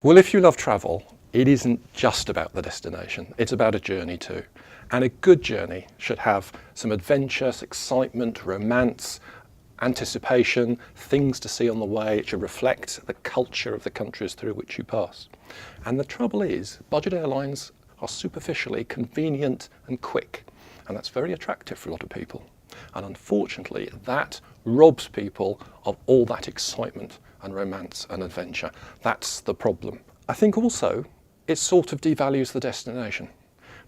Well, if you love travel, it isn't just about the destination, it's about a journey too. And a good journey should have some adventure, excitement, romance, anticipation, things to see on the way. It should reflect the culture of the countries through which you pass. And the trouble is, budget airlines are superficially convenient and quick, and that's very attractive for a lot of people. And unfortunately, that robs people of all that excitement and romance and adventure. That's the problem. I think also it sort of devalues the destination.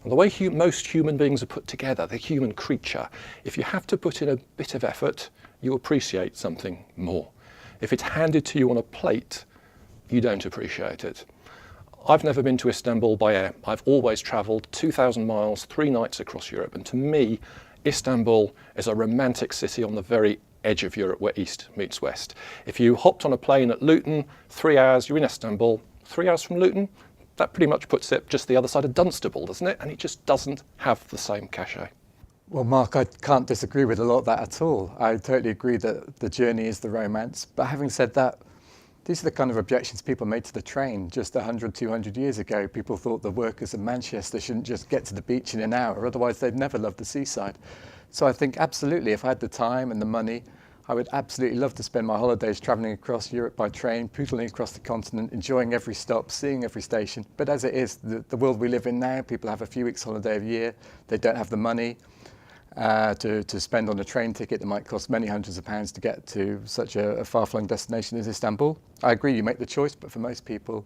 And the way most human beings are put together, the human creature, if you have to put in a bit of effort, you appreciate something more. If it's handed to you on a plate, you don't appreciate it. I've never been to Istanbul by air. I've always travelled 2,000 miles, 3 nights across Europe. And to me, Istanbul is a romantic city on the very edge of Europe where East meets West. If you hopped on a plane at Luton, 3 hours, you're in Istanbul. 3 hours from Luton, that pretty much puts it just the other side of Dunstable, doesn't it? And it just doesn't have the same cachet. Well, Mark, I can't disagree with a lot of that at all. I totally agree that the journey is the romance. But having said that, these are the kind of objections people made to the train just 100, 200 years ago. People thought the workers of Manchester shouldn't just get to the beach in an hour, otherwise they'd never love the seaside. So I think absolutely, if I had the time and the money, I would absolutely love to spend my holidays travelling across Europe by train, pootling across the continent, enjoying every stop, seeing every station. But as it is, the world we live in now, people have a few weeks holiday a year, they don't have the money to spend on a train ticket that might cost many hundreds of pounds to get to such a far-flung destination as Istanbul. I agree, you make the choice, but for most people,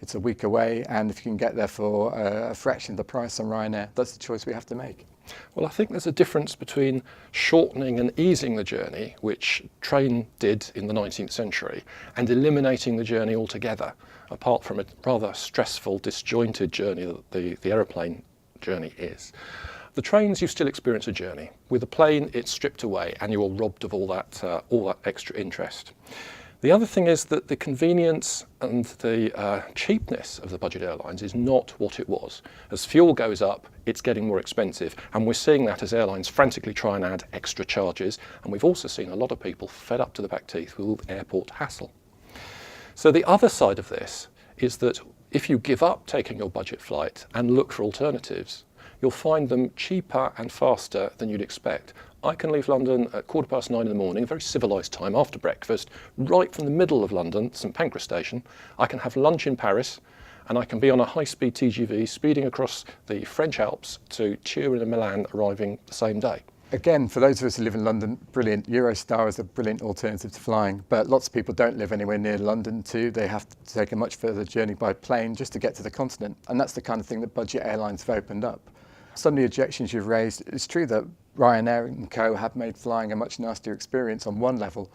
it's a week away, and if you can get there for a fraction of the price on Ryanair, that's the choice we have to make. Well, I think there's a difference between shortening and easing the journey, which train did in the 19th century, and eliminating the journey altogether, apart from a rather stressful, disjointed journey that the aeroplane journey is. The trains, you still experience a journey. With a plane, it's stripped away and you're robbed of all that extra interest. The other thing is that the convenience and the cheapness of the budget airlines is not what it was. As fuel goes up, it's getting more expensive, and we're seeing that as airlines frantically try and add extra charges, and we've also seen a lot of people fed up to the back teeth with all the airport hassle. So the other side of this is that if you give up taking your budget flight and look for alternatives, you'll find them cheaper and faster than you'd expect. I can leave London at 9:15 in the morning, a very civilised time after breakfast, right from the middle of London, St Pancras station. I can have lunch in Paris, and I can be on a high-speed TGV speeding across the French Alps to Turin and Milan, arriving the same day. Again, for those of us who live in London, brilliant. Eurostar is a brilliant alternative to flying, but lots of people don't live anywhere near London too. They have to take a much further journey by plane just to get to the continent, and that's the kind of thing that budget airlines have opened up. Some of the objections you've raised, it's true that Ryanair and co have made flying a much nastier experience on one level,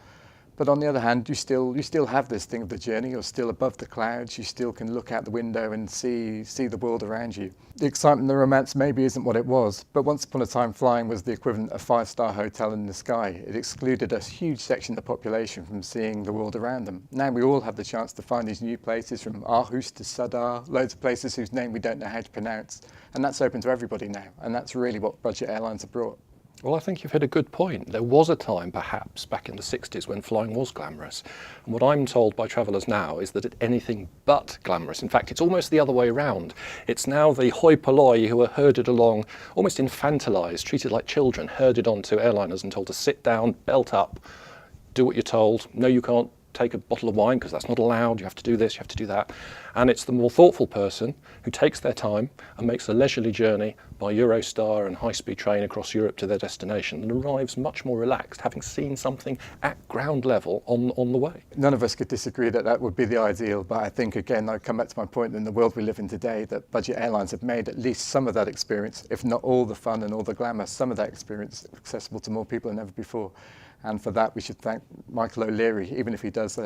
but on the other hand, you still have this thing of the journey. You're still above the clouds. You still can look out the window and see the world around you. The excitement and the romance maybe isn't what it was, but once upon a time flying was the equivalent of a 5-star hotel in the sky. It excluded a huge section of the population from seeing the world around them. Now we all have the chance to find these new places, from Aarhus to Sadar, loads of places whose name we don't know how to pronounce, and that's open to everybody now, and that's really what budget airlines have brought. Well, I think you've hit a good point. There was a time, perhaps, back in the 60s when flying was glamorous. And what I'm told by travellers now is that it's anything but glamorous. In fact, it's almost the other way around. It's now the hoi polloi who are herded along, almost infantilised, treated like children, herded onto airliners and told to sit down, belt up, do what you're told. No, you can't take a bottle of wine because that's not allowed. You have to do this, you have to do that. And it's the more thoughtful person who takes their time and makes a leisurely journey by Eurostar and high-speed train across Europe to their destination and arrives much more relaxed, having seen something at ground level on the way. None of us could disagree that that would be the ideal, but I think, again, I come back to my point, in the world we live in today, that budget airlines have made at least some of that experience, if not all the fun and all the glamour, some of that experience accessible to more people than ever before. And for that, we should thank Michael O'Leary, even if he does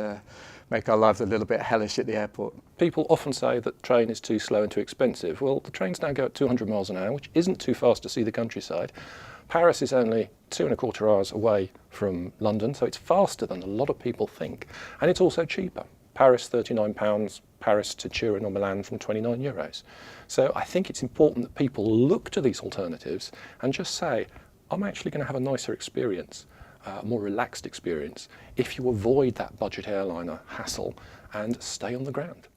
make our lives a little bit hellish at the airport. People often say that the train is too slow and too expensive. Well, the trains now go at 200 miles an hour, which isn't too fast to see the countryside. Paris is only 2.25 hours away from London, so it's faster than a lot of people think. And it's also cheaper. Paris, £39, Paris to Turin or Milan from €29. So I think it's important that people look to these alternatives and just say, I'm actually going to have a nicer experience. a more relaxed experience if you avoid that budget airliner hassle and stay on the ground.